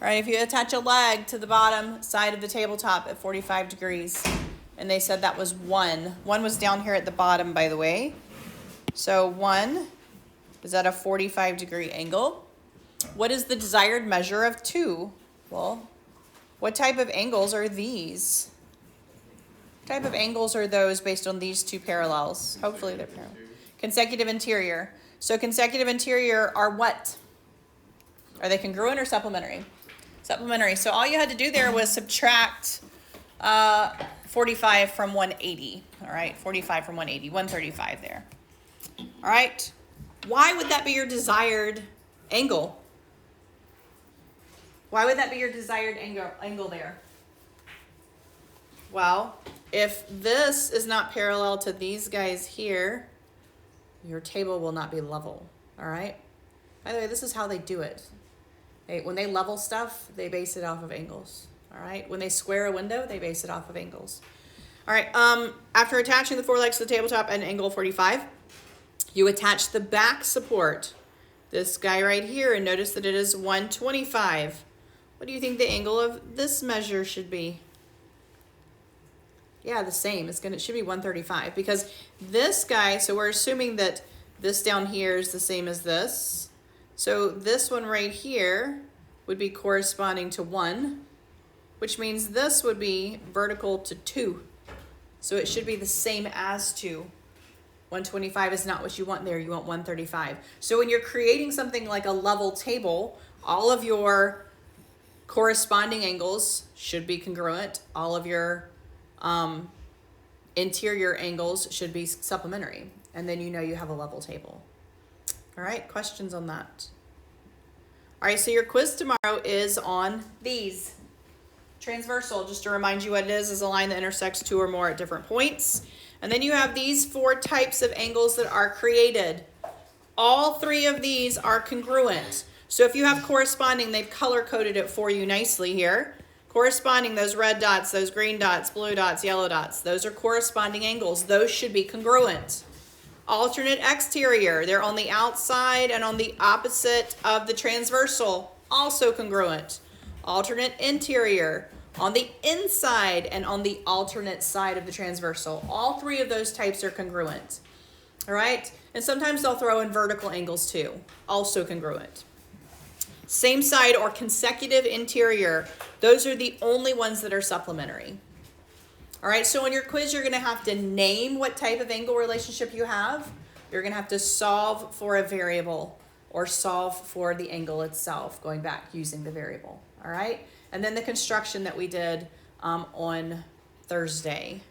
All right, if you attach a leg to the bottom side of the tabletop at 45 degrees, and they said that was 1. 1 was down here at the bottom, by the way. So 1 is at a 45-degree angle. What is the desired measure of 2? Well, what type of angles are these? What type of angles are those based on these two parallels? Hopefully they're parallel. Consecutive interior. So consecutive interior are what? Are they congruent or supplementary? Supplementary. So all you had to do there was subtract 45 from 180. All right, 45 from 180, 135 there. All right. Why would that be your desired angle? Why would that be your desired angle there? Well, if this is not parallel to these guys here, your table will not be level. All right. By the way, this is how they do it. When they level stuff, they base it off of angles. All right. When they square a window, they base it off of angles. All right. After attaching the 4 legs to the tabletop at an angle 45, you attach the back support, this guy right here, and notice that it is 125. What do you think the angle of this measure should be? Yeah, the same. It should be 135 because this guy, so we're assuming that this down here is the same as this. So this one right here would be corresponding to 1, which means this would be vertical to 2. So it should be the same as 2. 125 is not what you want there. You want 135. So when you're creating something like a level table, all of your corresponding angles should be congruent. All of your interior angles should be supplementary. And then you know you have a level table. All right, questions on that? All right, so your quiz tomorrow is on these. Transversal, just to remind you what it is a line that intersects 2 or more at different points. And then you have these 4 types of angles that are created. All 3 of these are congruent. So if you have corresponding, they've color-coded it for you nicely here. Corresponding, those red dots, those green dots, blue dots, yellow dots, those are corresponding angles. Those should be congruent. Alternate exterior, they're on the outside and on the opposite of the transversal, also congruent. Alternate interior, on the inside and on the alternate side of the transversal. All 3 of those types are congruent. All right? And sometimes they'll throw in vertical angles too, also congruent. Same side or consecutive interior, those are the only ones that are supplementary. All right, so in your quiz, you're going to have to name what type of angle relationship you have. You're going to have to solve for a variable or solve for the angle itself, going back using the variable. All right, and then the construction that we did on Thursday.